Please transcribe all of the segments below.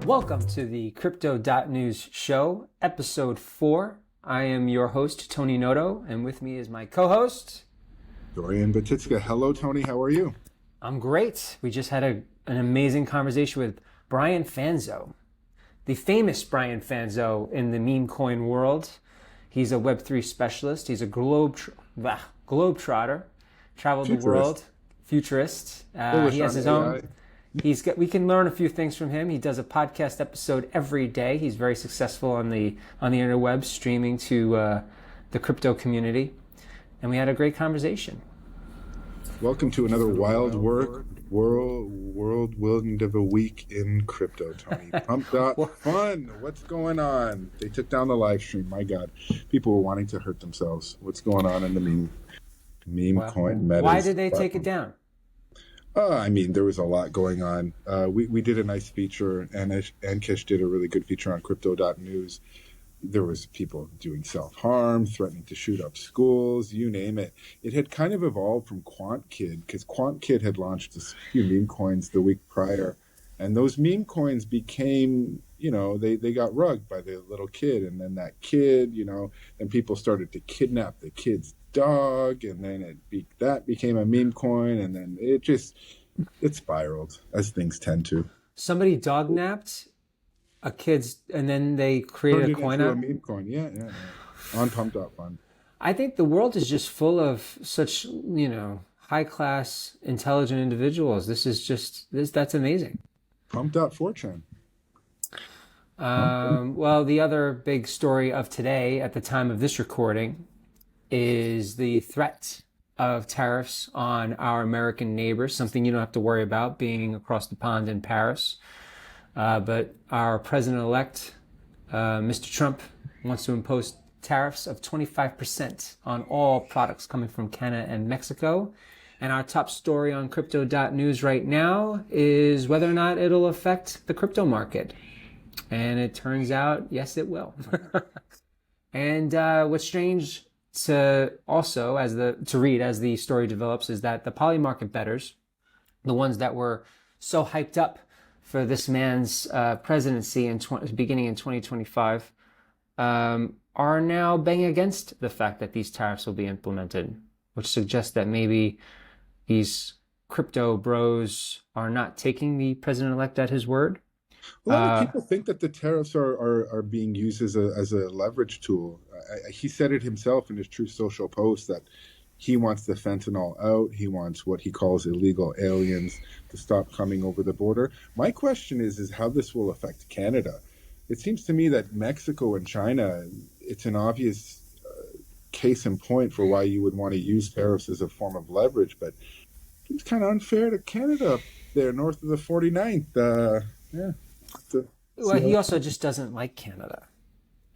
Welcome to the crypto.news show, episode 4. I am your host, Tony Noto, and with me is my co-host, Dorian Batitska. Hello, Tony. How are you? I'm great. We just had an amazing conversation with Brian Fanzo, the famous Brian Fanzo in the meme coin world. He's a Web3 specialist. He's a globetrotter, traveled the world, futurist. He has his own. We can learn a few things from him. He does a podcast episode every day. He's very successful on the interwebs, streaming to the crypto community, and we had a great conversation. Welcome to another whirlwind of a week in crypto, Tony. Pump.fun. What's going on? They took down the live stream. My God, people were wanting to hurt themselves. What's going on in the meme coin meta? Why did they take it down? There was a lot going on. We did a nice feature, and Kish did a really good feature on crypto.news. There was people doing self-harm, threatening to shoot up schools, you name it. It had kind of evolved from QuantKid, because QuantKid had launched a few meme coins the week prior, and those meme coins became, they got rugged by the little kid, and then that kid, and people started to kidnap the kid's dog, and then that became a meme coin, and then it spiraled, as things tend to. Somebody dog napped a kid's, and then they created a coin out. A meme coin, yeah, on pump.fun. I think the world is just full of such, high class, intelligent individuals. That's amazing. Pump.4chan. Well, the other big story of today, at the time of this recording, is the threat of tariffs on our American neighbors, something you don't have to worry about being across the pond in Paris. But our president-elect, Mr. Trump, wants to impose tariffs of 25% on all products coming from Canada and Mexico. And our top story on crypto.news right now is whether or not it'll affect the crypto market. And it turns out, yes, it will. And what's strange to read as the story develops is that the poly market bettors, the ones that were so hyped up for this man's presidency beginning in 2025, are now banging against the fact that these tariffs will be implemented, which suggests that maybe these crypto bros are not taking the president-elect at his word. A lot of people think that the tariffs are being used as a leverage tool. He said it himself in his Truth Social post that he wants the fentanyl out. He wants what he calls illegal aliens to stop coming over the border. My question is how this will affect Canada. It seems to me that Mexico and China, it's an obvious case in point for why you would want to use tariffs as a form of leverage, but it's kind of unfair to Canada up there north of the 49th. Well, he also just doesn't like Canada.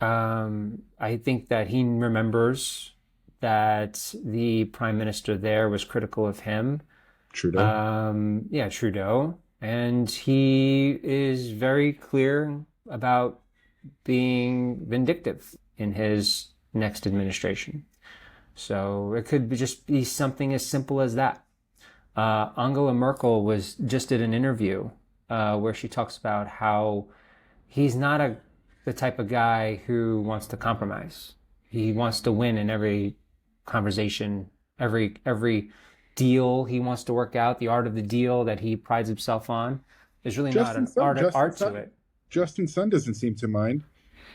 I think that he remembers that the prime minister there was critical of him. Trudeau. Trudeau. And he is very clear about being vindictive in his next administration. So it could just be something as simple as that. Angela Merkel just did an interview where she talks about how he's not the type of guy who wants to compromise. He wants to win in every conversation, every deal he wants to work out. The art of the deal that he prides himself on is really not an art to it. Justin Sun doesn't seem to mind.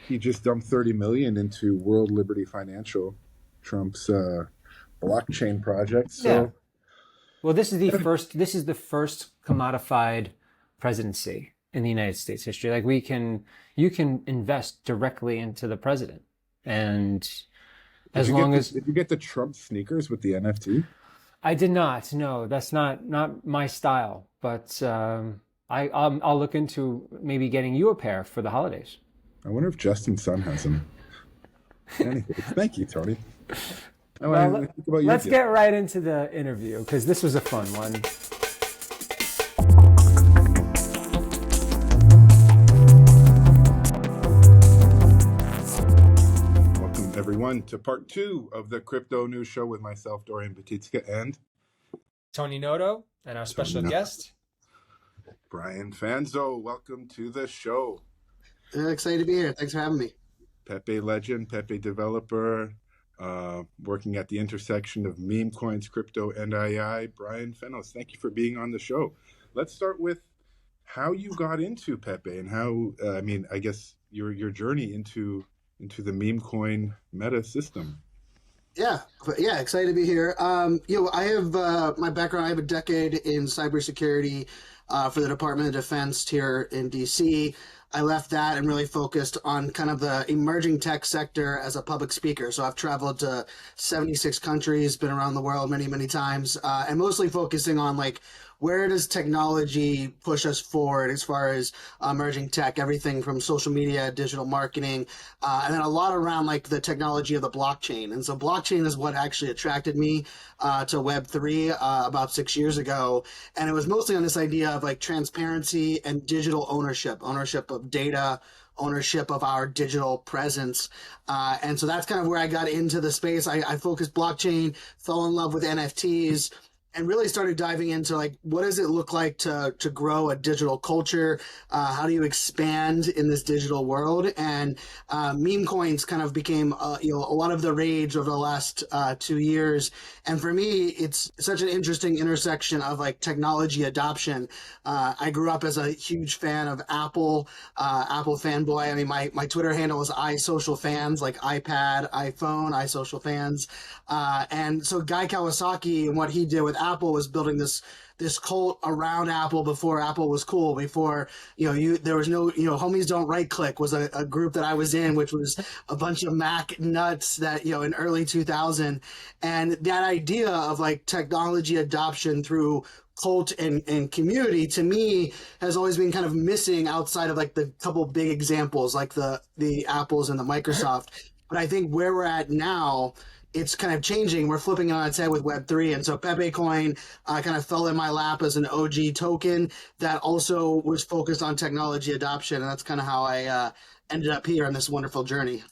He just dumped $30 million into World Liberty Financial, Trump's blockchain project. So, yeah. Well, this is the first commodified presidency in the United States history. Like you can invest directly into the president, and did you get the Trump sneakers with the NFT? I did not. No, that's not my style. But I'll look into maybe getting you a pair for the holidays. I wonder if Justin Sun has them. Anyway, thank you, Tony. Well, let's get right into the interview because this was a fun one. Everyone to part 2 of the Crypto News Show with myself, Dorian Batitska, and Tony Noto, and our special guest, Brian Fanzo, welcome to the show. Excited to be here. Thanks for having me. Pepe legend, Pepe developer, working at the intersection of meme coins, crypto, and AI. Brian Fanzo, thank you for being on the show. Let's start with how you got into Pepe and how, I guess your journey into the meme coin meta system. Yeah, excited to be here. I have my background. I have a decade in cybersecurity for the Department of Defense here in DC. I left that and really focused on kind of the emerging tech sector as a public speaker. So I've traveled to 76 countries, been around the world many, many times, and mostly focusing on like, where does technology push us forward as far as emerging tech, everything from social media, digital marketing, and then a lot around like the technology of the blockchain. And so blockchain is what actually attracted me to Web3 about 6 years ago. And it was mostly on this idea of like transparency and digital ownership of data, ownership of our digital presence. And so that's kind of where I got into the space. I focused blockchain, fell in love with NFTs, and really started diving into like, what does it look like to grow a digital culture? How do you expand in this digital world? And meme coins kind of became a lot of the rage over the last 2 years. And for me, it's such an interesting intersection of like technology adoption. I grew up as a huge fan of Apple, Apple fanboy. I mean, my Twitter handle is iSocialFans, like iPad, iPhone, iSocialFans. And so Guy Kawasaki and what he did with Apple was building this cult around Apple before Apple was cool, before, there was no, Homies Don't Right Click was a group that I was in, which was a bunch of Mac nuts that, in early 2000. And that idea of like technology adoption through cult and community, to me, has always been kind of missing outside of like the couple big examples like the Apples and the Microsoft. But I think where we're at now, it's kind of changing. We're flipping it on its head with Web3. And so PepeCoin kind of fell in my lap as an OG token that also was focused on technology adoption. And that's kind of how I ended up here on this wonderful journey.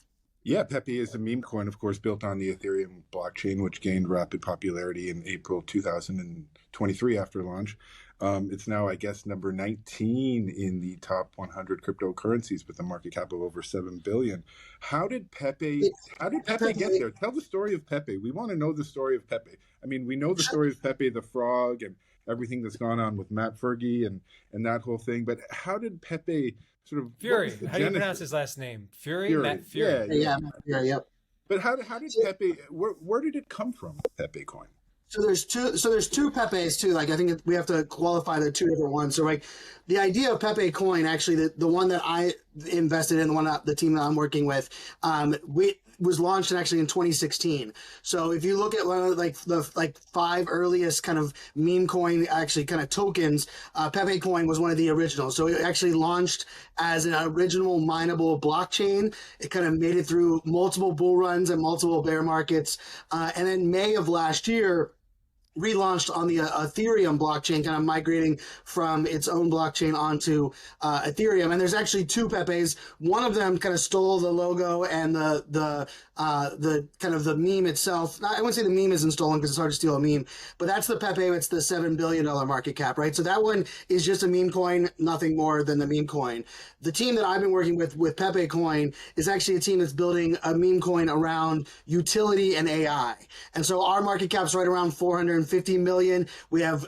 Yeah, Pepe is a meme coin, of course, built on the Ethereum blockchain, which gained rapid popularity in April 2023 after launch. It's now, I guess, number 19 in the top 100 cryptocurrencies with a market cap of over 7 billion. How did Pepe get there? Tell the story of Pepe. We want to know the story of Pepe. I mean, we know the story of Pepe the Frog and everything that's gone on with Matt Fergie and that whole thing. But how did Pepe sort of Fury? How do you pronounce his last name? Fury? Matt Fury. Yeah, yep. But how did Pepe? Where did it come from? Pepe coin. So there's two Pepes too. Like I think we have to qualify the two different ones. So like the idea of Pepe coin, actually the one that I invested in, the team that I'm working with, was launched actually in 2016. So if you look at one of the 5 earliest kind of meme coin actually kind of tokens, Pepe coin was one of the originals. So it actually launched as an original mineable blockchain. It kind of made it through multiple bull runs and multiple bear markets. And then May of last year, relaunched on the Ethereum blockchain, kind of migrating from its own blockchain onto Ethereum. And there's actually 2 Pepes. One of them kind of stole the logo and the kind of the meme itself. I wouldn't say the meme isn't stolen because it's hard to steal a meme, but that's the Pepe. It's the $7 billion market cap, right? So that one is just a meme coin, nothing more than the meme coin. The team that I've been working with Pepe Coin is actually a team that's building a meme coin around utility and AI. And so our market cap's right around 450 million. We have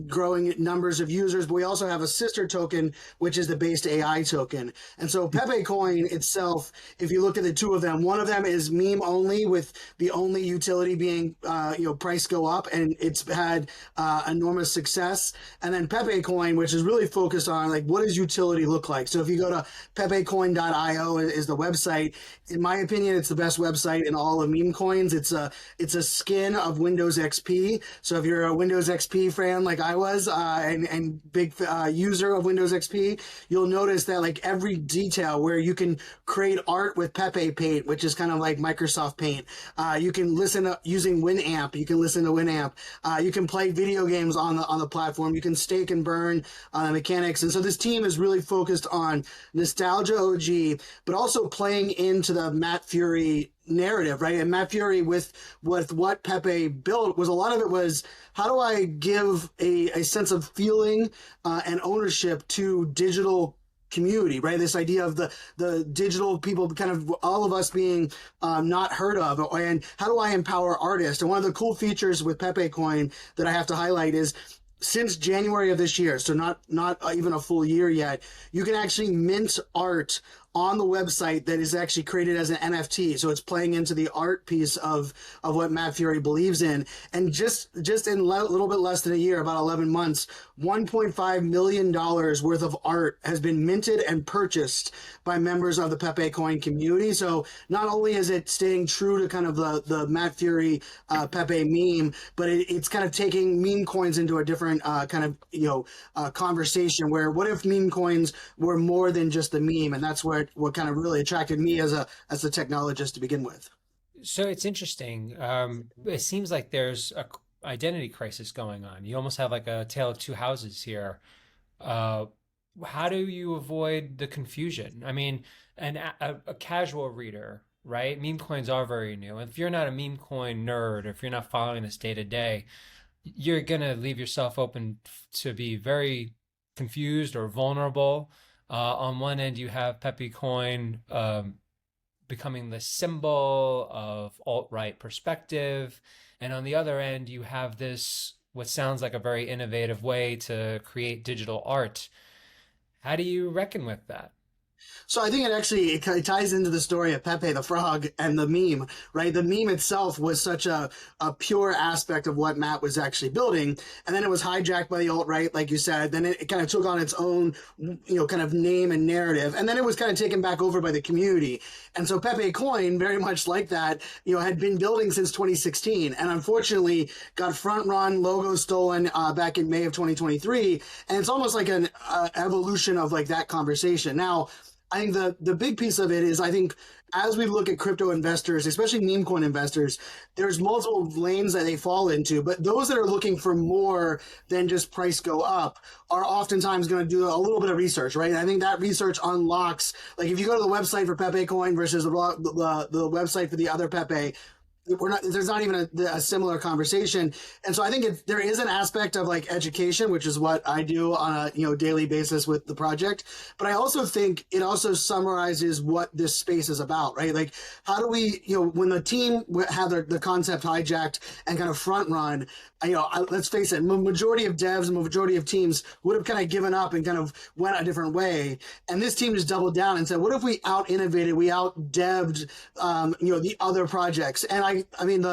growing numbers of users, but we also have a sister token, which is the based AI token. And so Pepe Coin itself, if you look at the two of them, one of them is meme only, with the only utility being price go up, and it's had enormous success. And then Pepe Coin, which is really focused on like, what does utility look like? So if you go to pepecoin.io is the website. In my opinion, it's the best website in all of meme coins. It's a skin of Windows XP. So if you're a Windows XP fan like I was, and big user of Windows XP, you'll notice that like every detail where you can create art with Pepe Paint, which is kind of like Microsoft Paint. You can listen to using Winamp. You can listen to Winamp. You can play video games on the platform. You can stake and burn mechanics. And so this team is really focused on nostalgia OG, but also playing into the Matt Fury narrative, right? And Matt Fury with what Pepe built was a lot of it was how do I give a sense of feeling and ownership to digital community, right? This idea of the digital people, kind of all of us being not heard of, and how do I empower artists? And one of the cool features with PepeCoin that I have to highlight is since January of this year, so not even a full year yet, you can actually mint art on the website that is actually created as an NFT. So it's playing into the art piece of what Matt Fury believes in. And just in a little bit less than a year, about 11 months, $1.5 million worth of art has been minted and purchased by members of the PepeCoin community. So not only is it staying true to kind of the Matt Fury Pepe meme, but it's kind of taking meme coins into a different kind of conversation where what if meme coins were more than just the meme? And that's what kind of really attracted me as a technologist to begin with. So it's interesting. It seems like there's a identity crisis going on. You almost have like a tale of two houses here. How do you avoid the confusion? I mean, a casual reader, right? Meme coins are very new. If you're not a meme coin nerd, if you're not following this day to day, you're gonna leave yourself open to be very confused or vulnerable. On one end, you have PepeCoin becoming the symbol of alt-right perspective, and on the other end, you have this what sounds like a very innovative way to create digital art. How do you reckon with that? So I think it ties into the story of Pepe the Frog and the meme, right? The meme itself was such a pure aspect of what Matt was actually building. And then it was hijacked by the alt-right, like you said. Then it kind of took on its own, kind of name and narrative. And then it was kind of taken back over by the community. And so Pepe Coin, very much like that, had been building since 2016. And unfortunately got front run, logo stolen back in May of 2023. And it's almost like an evolution of like that conversation. Now, I think the big piece of it is I think as we look at crypto investors, especially meme coin investors, there's multiple lanes that they fall into, but those that are looking for more than just price go up are oftentimes going to do a little bit of research, right? And I think that research unlocks, like if you go to the website for Pepe Coin versus the website for the other Pepe, there's not even a similar conversation. And so I think there is an aspect of like education, which is what I do on a daily basis with the project, but I also think it also summarizes what this space is about, right? Like how do we, when the team had the concept hijacked and kind of front run, let's face it, majority of devs and majority of teams would have kind of given up and kind of went a different way. And this team just doubled down and said, what if we out innovated, we out devved, the other projects? And I mean,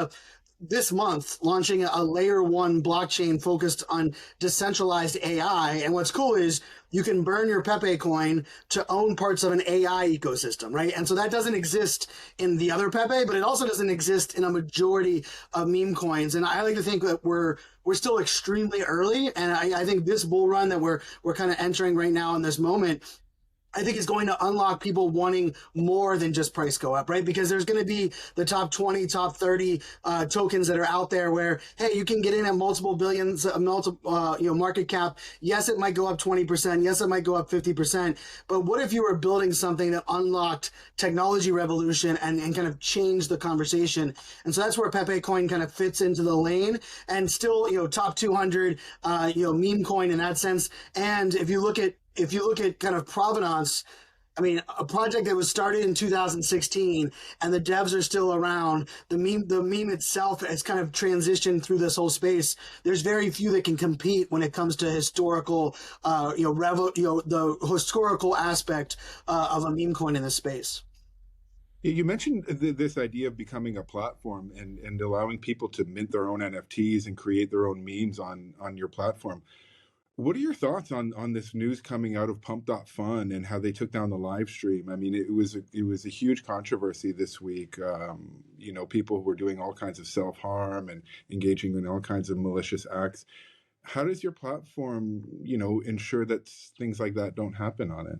this month launching a layer one blockchain focused on decentralized AI. And what's cool is you can burn your Pepe coin to own parts of an AI ecosystem, right? And so that doesn't exist in the other Pepe, but it also doesn't exist in a majority of meme coins. And I like to think that we're still extremely early. And I think this bull run that we're kind of entering right now in this moment, I think is going to unlock people wanting more than just price go up, right? Because there's going to be the top 20, top 30 tokens that are out there where, hey, you can get in at multiple billions, market cap. Yes, it might go up 20%. Yes, it might go up 50%. But what if you were building something that unlocked technology revolution and kind of changed the conversation? And so that's where Pepe Coin kind of fits into the lane and still, top 200, meme coin in that sense. And if you look at kind of provenance, I mean, a project that was started in 2016 and the devs are still around, the meme itself has kind of transitioned through this whole space. There's very few that can compete when it comes to historical, the historical aspect of a meme coin in this space. You mentioned this idea of becoming a platform and allowing people to mint their own NFTs and create their own memes on your platform. What are your thoughts on this news coming out of pump.fun and how they took down the live stream? I mean, it was a huge controversy this week. People were doing all kinds of self-harm and engaging in all kinds of malicious acts. How does your platform, ensure that things like that don't happen on it?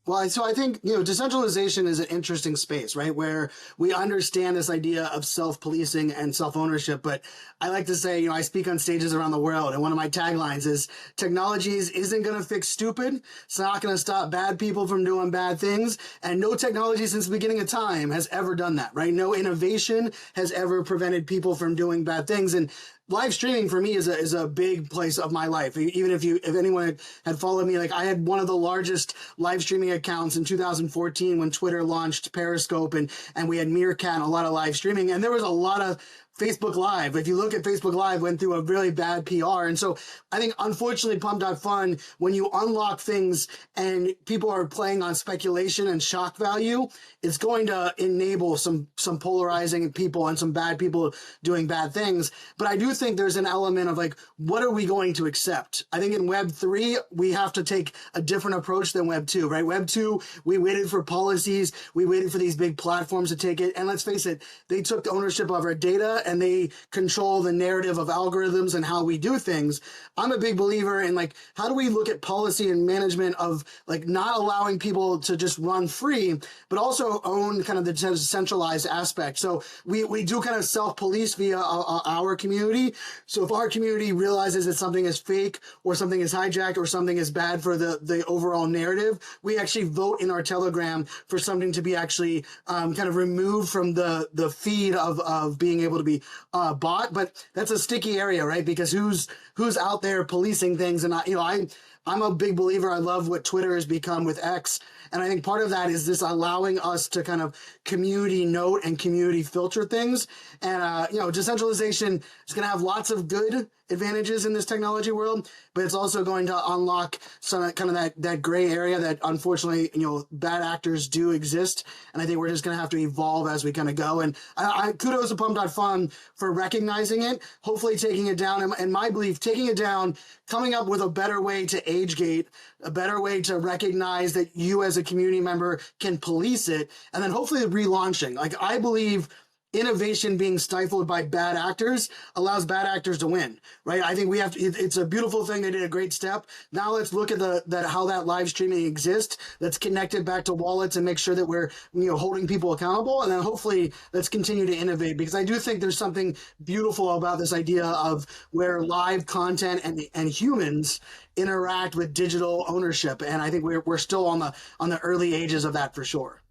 Well, so I think, decentralization is an interesting space, right? Where we understand this idea of self-policing and self-ownership. But I like to say, I speak on stages around the world, and one of my taglines is technologies isn't going to fix stupid. It's not going to stop bad people from doing bad things. And no technology since the beginning of time has ever done that, right? No innovation has ever prevented people from doing bad things. And live streaming for me is a big place of my life. Even if anyone had followed me, like I had one of the largest live streaming accounts in 2014 when Twitter launched Periscope, and we had Meerkat and a lot of live streaming, and there was a lot of Facebook Live. If you look at Facebook Live, went through a really bad PR. And so I think, unfortunately, pump.fun, when you unlock things and people are playing on speculation and shock value, it's going to enable some polarizing people and some bad people doing bad things. But I do think there's an element of like, what are we going to accept? I think in Web 3, we have to take a different approach than Web 2, right? Web 2, we waited for policies. We waited for these big platforms to take it. And let's face it, they took ownership of our data and they control the narrative of algorithms and how we do things. I'm a big believer in like, how do we look at policy and management of like not allowing people to just run free, but also own kind of the centralized aspect. So we do kind of self-police via our community. So if our community realizes that something is fake or something is hijacked or something is bad for the overall narrative, we actually vote in our Telegram for something to be actually kind of removed from the feed of being able to be bought. But that's a sticky area, right? Because who's out there policing things? And I'm a big believer. I love what Twitter has become with X. And I think part of that is this allowing us to kind of community note and community filter things. And, decentralization is going to have lots of good advantages in this technology world, but it's also going to unlock some kind of that gray area that unfortunately, bad actors do exist. And I think we're just going to have to evolve as we kind of go. And I kudos to pump.fun for recognizing it, hopefully taking it down. And my belief, taking it down, coming up with a better way to age gate, a better way to recognize that you as a community member can police it, and then hopefully relaunching. Like I believe innovation being stifled by bad actors allows bad actors to win, right? I think we have to, it's a beautiful thing. They did a great step. Now let's look at how that live streaming exists. Let's connect it back to wallets and make sure that we're, holding people accountable. And then hopefully let's continue to innovate, because I do think there's something beautiful about this idea of where live content and humans interact with digital ownership. And I think we're still on the early ages of that for sure.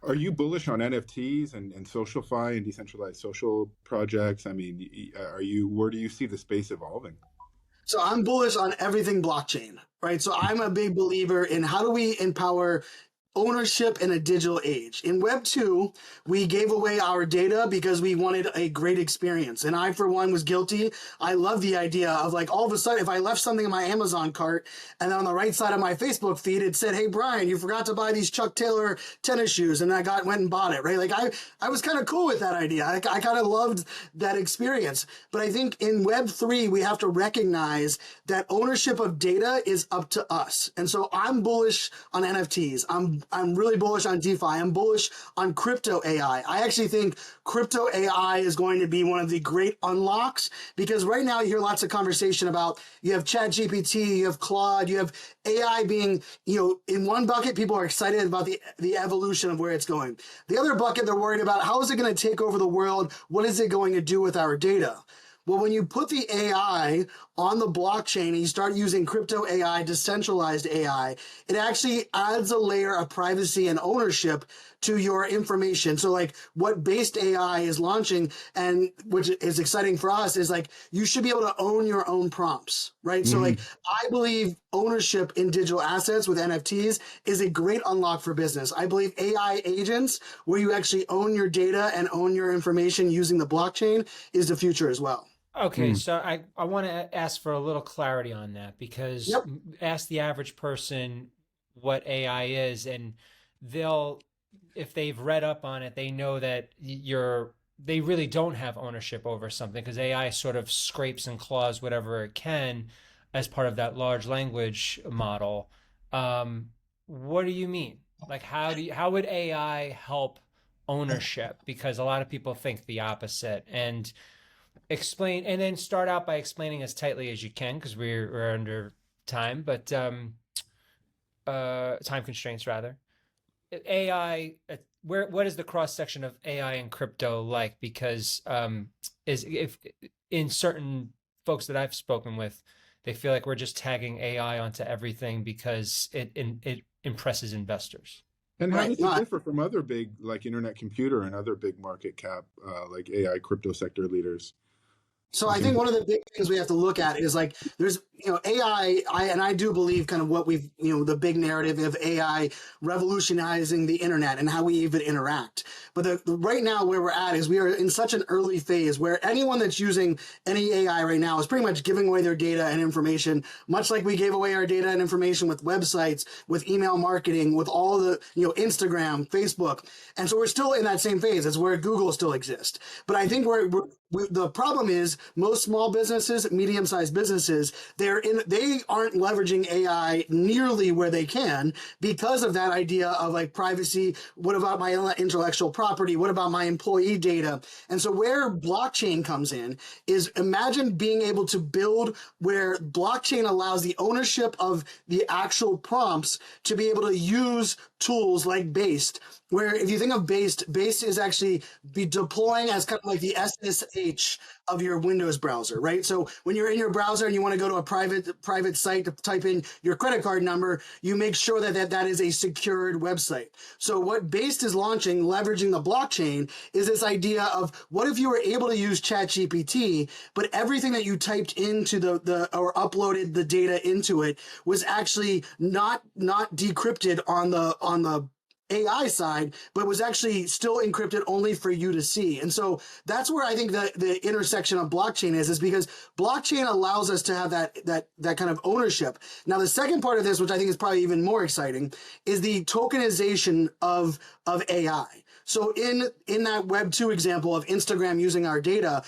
Are you bullish on NFTs and SocialFi and decentralized social projects? I mean, where do you see the space evolving? So I'm bullish on everything blockchain, right? So I'm a big believer in how do we empower ownership in a digital age. In Web 2, we gave away our data because we wanted a great experience. And I, for one, was guilty. I love the idea of like all of a sudden, if I left something in my Amazon cart and then on the right side of my Facebook feed, it said, "Hey, Brian, you forgot to buy these Chuck Taylor tennis shoes." And I went and bought it, right? Like I was kind of cool with that idea. I kind of loved that experience. But I think in Web 3, we have to recognize that ownership of data is up to us. And so I'm bullish on NFTs. I'm really bullish on DeFi. I'm bullish on crypto AI. I actually think crypto AI is going to be one of the great unlocks, because right now you hear lots of conversation about, you have ChatGPT, you have Claude, you have AI being, in one bucket, people are excited about the evolution of where it's going. The other bucket, they're worried about how is it going to take over the world? What is it going to do with our data? Well, when you put the AI on the blockchain and you start using crypto AI, decentralized AI, it actually adds a layer of privacy and ownership to your information. So like what Based AI is launching, and which is exciting for us, is like you should be able to own your own prompts, right? So like I believe ownership in digital assets with NFTs is a great unlock for business. I believe AI agents, where you actually own your data and own your information using the blockchain, is the future as well. Okay, so I want to ask for a little clarity on that, because ask the average person what AI is, and if they've read up on it, they know that they really don't have ownership over something, because AI sort of scrapes and claws whatever it can as part of that large language model. What do you mean? Like, how would AI help ownership? Because a lot of people think the opposite. And explain, and then start out by explaining as tightly as you can, because we're under time. But time constraints rather. AI, what is the cross section of AI and crypto like? Because is if in certain folks that I've spoken with, they feel like we're just tagging AI onto everything because it impresses investors. And how Right. does it No, differ from other big, like Internet Computer and other big market cap, like AI crypto sector leaders? so In I think terms one of, of the big things we have to look at is like there's AI, and I do believe kind of what we've the big narrative of AI revolutionizing the internet and how we even interact. But right now where we're at is we are in such an early phase where anyone that's using any AI right now is pretty much giving away their data and information, much like we gave away our data and information with websites, with email marketing, with all the Instagram, Facebook, and so we're still in that same phase. It's where Google still exists. But I think the problem is most small businesses, medium-sized businesses, they aren't leveraging AI nearly where they can because of that idea of like privacy. What about my intellectual property? What about my employee data? And so where blockchain comes in is imagine being able to build where blockchain allows the ownership of the actual prompts to be able to use tools like Based, where if you think of Based is actually be deploying as kind of like the SSH of your Windows browser, right? So when you're in your browser and you want to go to a private site to type in your credit card number, you make sure that is a secured website. So what Based is launching, leveraging the blockchain, is this idea of what if you were able to use ChatGPT, but everything that you typed into the or uploaded the data into it was actually not decrypted on the AI side, but was actually still encrypted only for you to see. And so that's where I think the intersection of blockchain is because blockchain allows us to have that kind of ownership. Now, the second part of this, which I think is probably even more exciting, is the tokenization of AI. So in that Web2 example of Instagram using our data,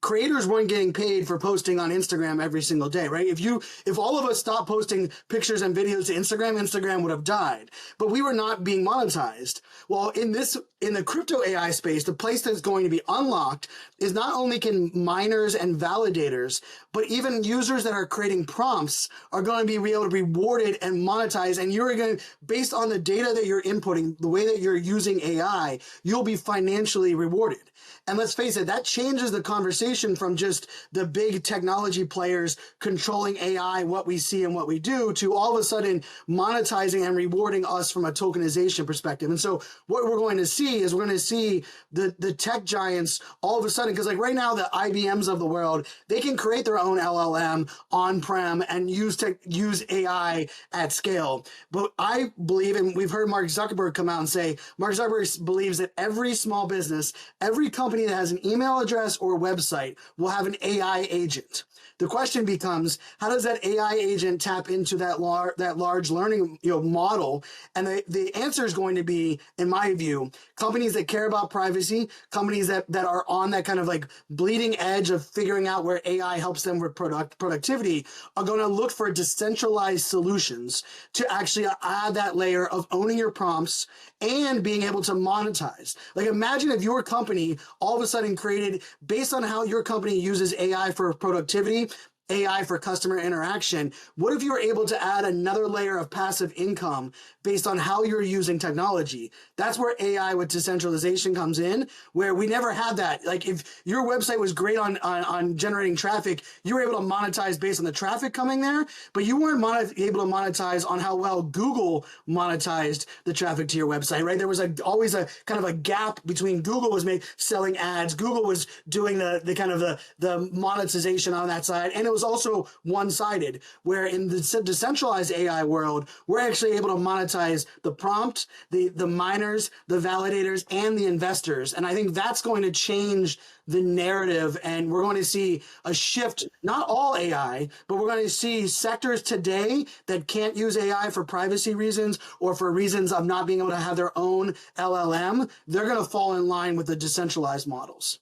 creators weren't getting paid for posting on Instagram every single day, right? If all of us stopped posting pictures and videos to Instagram would have died. But we were not being monetized. Well, in the crypto AI space, the place that's going to be unlocked is not only can miners and validators, but even users that are creating prompts are going to be able to be rewarded and monetized. And you're going to, based on the data that you're inputting, the way that you're using AI, you'll be financially rewarded. And let's face it, that changes the conversation from just the big technology players controlling AI, what we see and what we do, to all of a sudden monetizing and rewarding us from a tokenization perspective. And so what we're going to see is we're going to see the tech giants all of a sudden, because like right now, the IBMs of the world, they can create their own LLM on-prem and use AI at scale. But I believe, and we've heard Mark Zuckerberg come out and say, Mark Zuckerberg believes that every small business, every company that has an email address or website will have an AI agent. The question becomes, how does that AI agent tap into that large learning model? And the answer is going to be, in my view, companies that care about privacy, companies that are on that kind of like bleeding edge of figuring out where AI helps them with productivity are going to look for decentralized solutions to actually add that layer of owning your prompts and being able to monetize. Like imagine if your company all of a sudden created, based on how your company uses AI for productivity, AI for customer interaction, what if you were able to add another layer of passive income based on how you're using technology? That's where AI with decentralization comes in, where we never had that. Like if your website was great on generating traffic, you were able to monetize based on the traffic coming there, but you weren't able to monetize on how well Google monetized the traffic to your website, right? There was always a kind of a gap between Google was selling ads, Google was doing the kind of the monetization on that side, and it was also one-sided, where in the decentralized AI world, we're actually able to monetize the prompt, the miners, the validators, and the investors. And I think that's going to change the narrative, and we're going to see a shift, not all AI, but we're going to see sectors today that can't use AI for privacy reasons or for reasons of not being able to have their own LLM. They're going to fall in line with the decentralized models.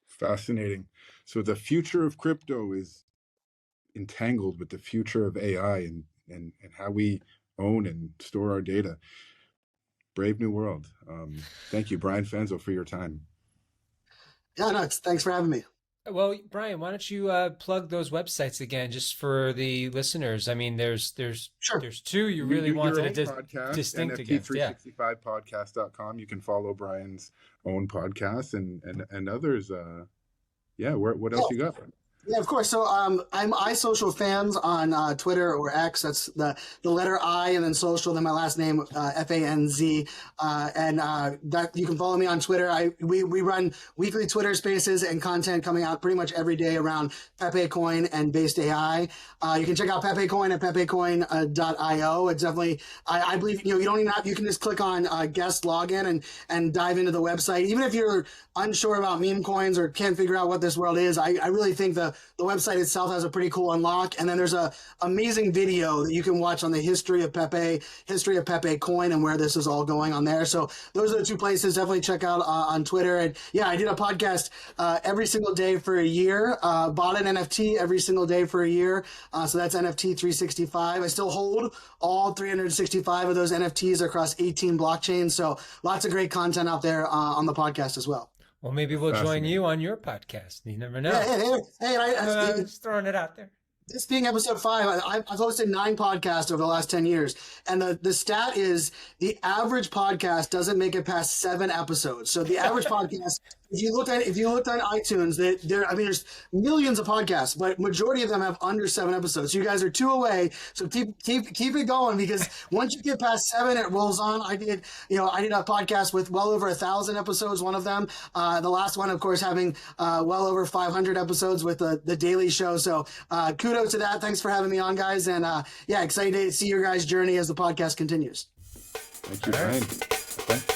Fascinating. So the future of crypto is entangled with the future of AI and how we own and store our data. Brave new world. Thank you, Brian Fanzo, for your time. Yeah, no, thanks for having me. Well, Brian, why don't you plug those websites again, just for the listeners? I mean, Sure. there's two you You really do your wanted to own podcast, distinct against. Yeah. NFT365podcast.com. You can follow Brian's own podcast and others. Yeah, what else you got? Yeah, of course. So I'm iSocial Fans on Twitter or X. That's the letter I and then social, then my last name FANZ, and that you can follow me on Twitter. We run weekly Twitter Spaces and content coming out pretty much every day around PepeCoin and based AI. You can check out PepeCoin at PepeCoin.io. It's definitely I believe you don't even have you can just click on guest login and dive into the website. Even if you're unsure about meme coins or can't figure out what this world is, I really think the website itself has a pretty cool unlock. And then there's a amazing video that you can watch on the history of PepeCoin and where this is all going on there. So those are the two places. Definitely check out on Twitter. And yeah, I did a podcast every single day for a year. Bought an NFT every single day for a year. So that's NFT 365. I still hold all 365 of those NFTs across 18 blockchains. So lots of great content out there on the podcast as well. Well, maybe we'll join you on your podcast. You never know. Yeah, Just throwing it out there. This being episode 5, I've hosted 9 podcasts over the last 10 years. And the stat is the average podcast doesn't make it past 7 episodes. So the average podcast, if you looked on iTunes, there's millions of podcasts, but majority of them have under 7 episodes. So you guys are 2 away. So keep it going, because once you get past 7, it rolls on. I did a podcast with well over 1,000 episodes, one of them. The last one, of course, having well over 500 episodes with the Daily Show. So kudos to that. Thanks for having me on, guys. And excited to see your guys' journey as the podcast continues. Thank you, Brian.